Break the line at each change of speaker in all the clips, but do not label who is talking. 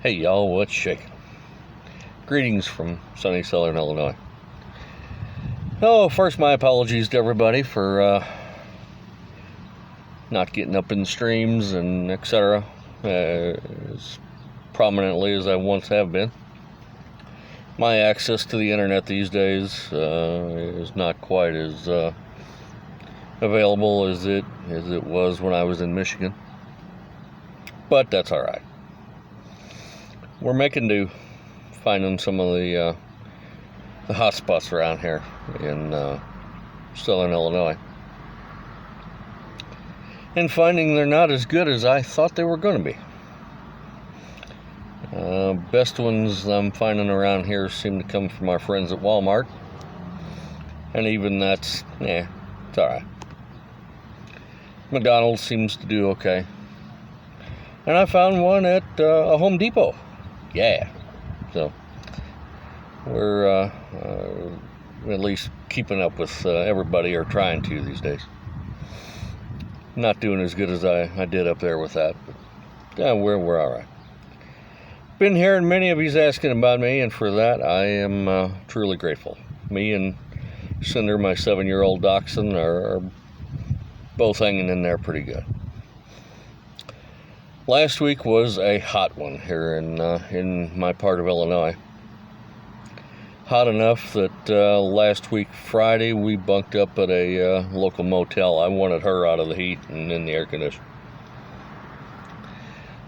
Hey y'all, what's shaking? Greetings from sunny southern Illinois. Oh, first my apologies to everybody for not getting up in streams and etc. As prominently as I once have been. My access to the internet these days is not quite as available as it was when I was in Michigan, but that's all right. We're making do, finding some of the hotspots around here in southern Illinois, and finding they're not as good as I thought they were going to be. Best ones I'm finding around here seem to come from our friends at Walmart, and even that's, it's alright. McDonald's seems to do okay, and I found one at a Home Depot. Yeah, so we're at least keeping up with everybody, or trying to these days. Not doing as good as I did up there with that, but yeah, we're all right. Been hearing many of you asking about me, and for that I am truly grateful. Me and Cinder, my 7-year-old dachshund, are both hanging in there pretty good. Last week was a hot one here in my part of Illinois. Hot enough that last week Friday we bunked up at a local motel. I wanted her out of the heat and in the air conditioner,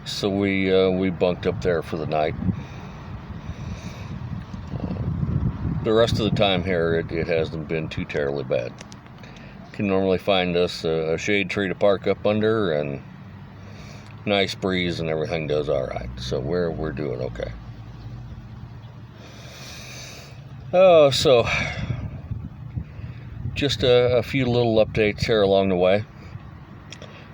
so we bunked up there for the night. The rest of the time here it hasn't been too terribly bad. Can normally find us a shade tree to park up under, and nice breeze, and everything does all right. So we're doing okay. Oh, so just a few little updates here along the way.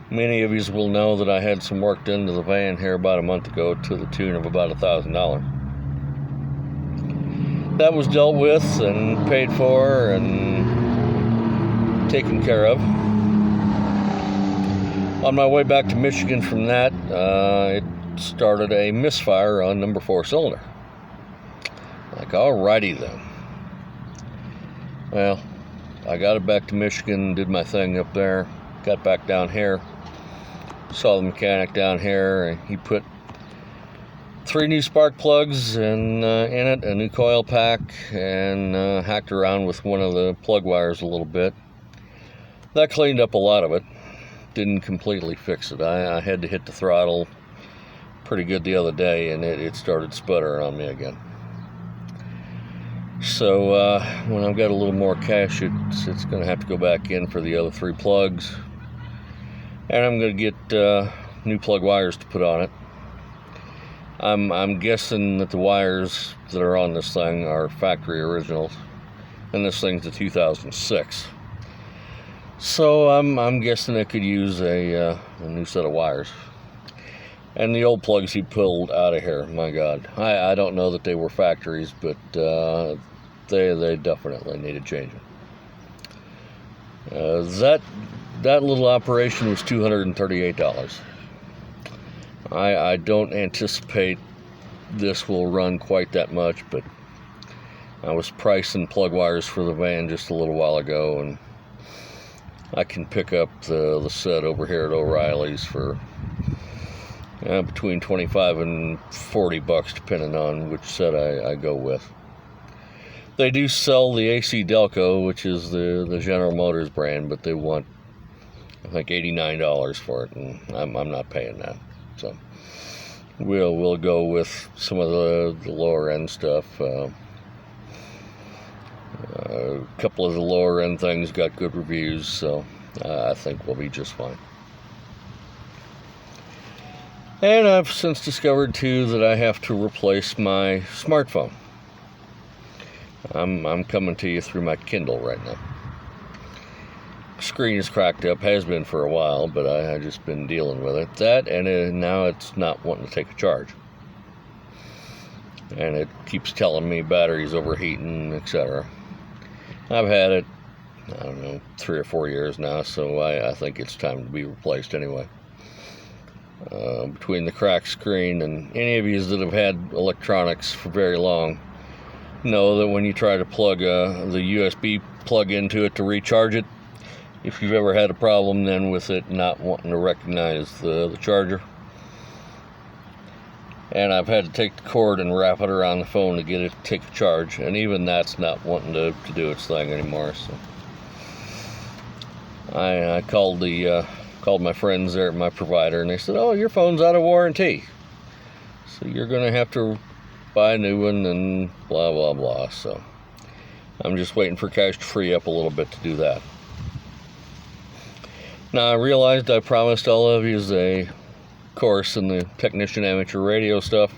Many of you will know that I had some work done to the van here about a month ago to the tune of about $1,000. That was dealt with and paid for and taken care of. On my way back to Michigan from that, it started a misfire on number 4 cylinder. Like, alrighty then. Well, I got it back to Michigan, did my thing up there, got back down here, saw the mechanic down here, and he put 3 new spark plugs in it, a new coil pack, and hacked around with one of the plug wires a little bit. That cleaned up a lot of it. Didn't completely fix it. I had to hit the throttle pretty good the other day, and it started sputtering on me again. So when I've got a little more cash, it's going to have to go back in for the other 3 plugs, and I'm going to get new plug wires to put on it. I'm guessing that the wires that are on this thing are factory originals, and this thing's a 2006. So I'm guessing it could use a new set of wires. And the old plugs he pulled out of here, my God, I don't know that they were factories, but they definitely needed changing. That little operation was $238. I don't anticipate this will run quite that much, but I was pricing plug wires for the van just a little while ago, and I can pick up the set over here at O'Reilly's for between $25 and $40, depending on which set I go with. They do sell the AC Delco, which is the General Motors brand, but they want, I think, $89 for it, and I'm not paying that. So we'll go with some of the lower end stuff. A couple of the lower end things got good reviews, so I think we'll be just fine. And I've since discovered too that I have to replace my smartphone. I'm coming to you through my Kindle right now. Screen is cracked up, has been for a while, but I've just been dealing with it. That, and now it's not wanting to take a charge. And it keeps telling me battery's overheating, etc. I've had it, I don't know, 3 or 4 years now, so I think it's time to be replaced anyway. between the cracked screen. And any of you that have had electronics for very long know that when you try to plug the USB plug into it to recharge it, if you've ever had a problem then with it not wanting to recognize the charger, and I've had to take the cord and wrap it around the phone to get it to take a charge, and even that's not wanting to do its thing anymore. So I called my friends there at my provider, and they said, "Oh, your phone's out of warranty, so you're gonna have to buy a new one," and blah blah blah. So I'm just waiting for cash to free up a little bit to do that. Now, I realized I promised all of you a course in the technician amateur radio stuff,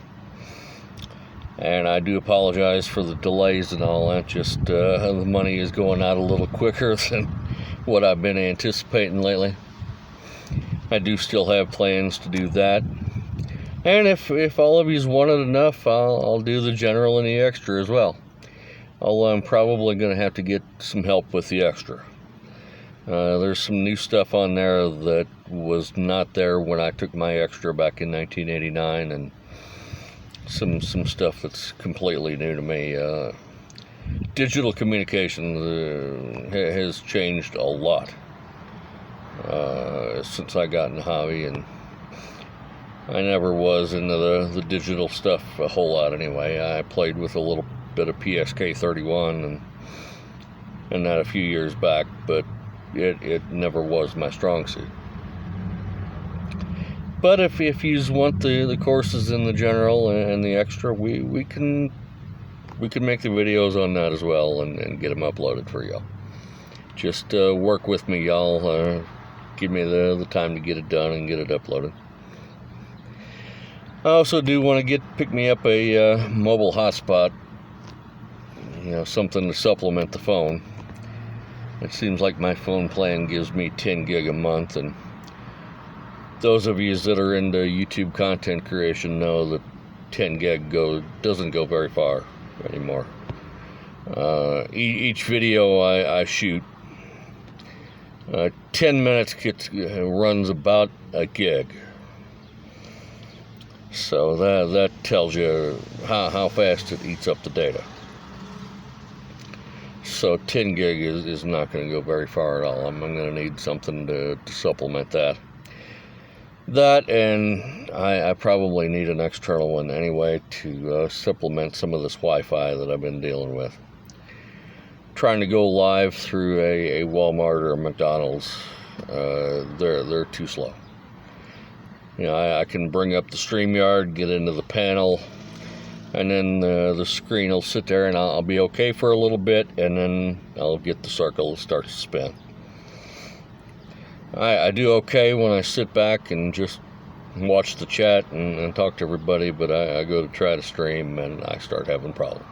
and I do apologize for the delays and all that. Just the money is going out a little quicker than what I've been anticipating lately. I do still have plans to do that, and if all of you's wanted enough, I'll do the general and the extra as well, although I'm probably going to have to get some help with the extra. There's some new stuff on there that was not there when I took my extra back in 1989, and some stuff that's completely new to me. Digital communication has changed a lot since I got in the hobby, and I never was into the digital stuff a whole lot anyway. I played with a little bit of PSK 31 and that a few years back, but it never was my strong suit. But if you want the courses in the general and the extra, we can make the videos on that as well and get them uploaded for y'all. Just work with me, y'all. Give me the time to get it done and get it uploaded. I also do want to pick me up a mobile hotspot, something to supplement the phone. It seems like my phone plan gives me 10 gig a month, and those of you that are into YouTube content creation know that 10 gig doesn't go very far anymore. Each video I shoot, 10 minutes runs about a gig. So that tells you how fast it eats up the data. So 10 gig is not going to go very far at all. I'm going to need something to supplement that. And I probably need an external one anyway to supplement some of this Wi-Fi that I've been dealing with. Trying to go live through a Walmart or a McDonald's, they're too slow. I can bring up the StreamYard, get into the panel, and then the screen will sit there, and I'll be okay for a little bit, and then I'll get the circle to start to spin. I do okay when I sit back and just watch the chat and talk to everybody, but I go to try to stream and I start having problems.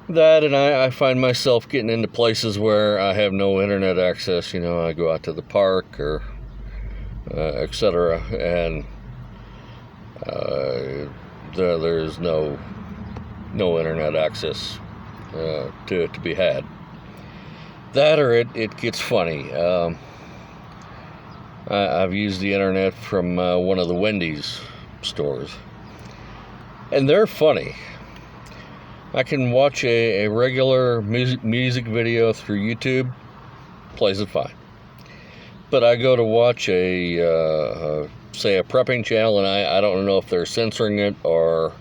That, and I find myself getting into places where I have no internet access. I go out to the park or etc., and there's no internet access to be had. That, or it gets funny. I've used the internet from one of the Wendy's stores, and they're funny. I can watch a regular music video through YouTube, plays it fine. But I go to watch say a prepping channel, and I don't know if they're censoring it or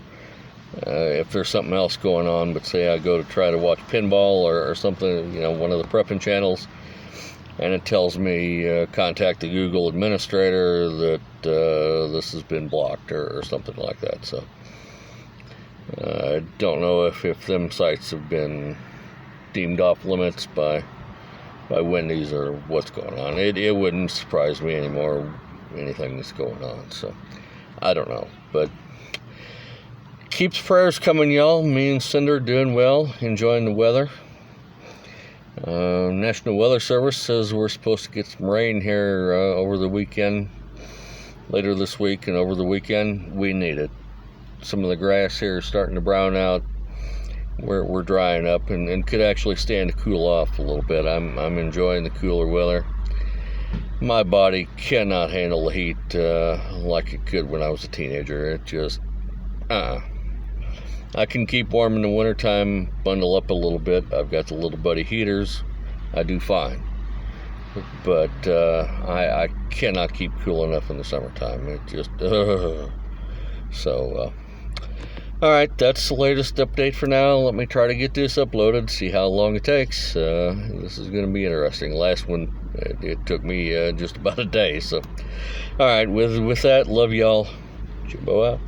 if there's something else going on, but say I go to try to watch pinball or something, one of the prepping channels, and it tells me contact the Google administrator that this has been blocked or something like that. So I don't know if them sites have been deemed off limits by Wendy's or what's going on. It wouldn't surprise me anymore, anything that's going on. So I don't know, but keeps prayers coming, y'all. Me and Cinder doing well, enjoying the weather. National Weather Service says we're supposed to get some rain here over the weekend, later this week and over the weekend. We need it. Some of the grass here is starting to brown out. We're drying up and could actually stand to cool off a little bit. I'm enjoying the cooler weather. my body cannot handle the heat like it could when I was a teenager. It just, I can keep warm in the wintertime, bundle up a little bit. I've got the little buddy heaters. I do fine. But I cannot keep cool enough in the summertime. It just, So, all right, that's the latest update for now. Let me try to get this uploaded, see how long it takes. This is going to be interesting. Last one, it took me just about a day. So, all right, with that, love y'all. Jimbo out.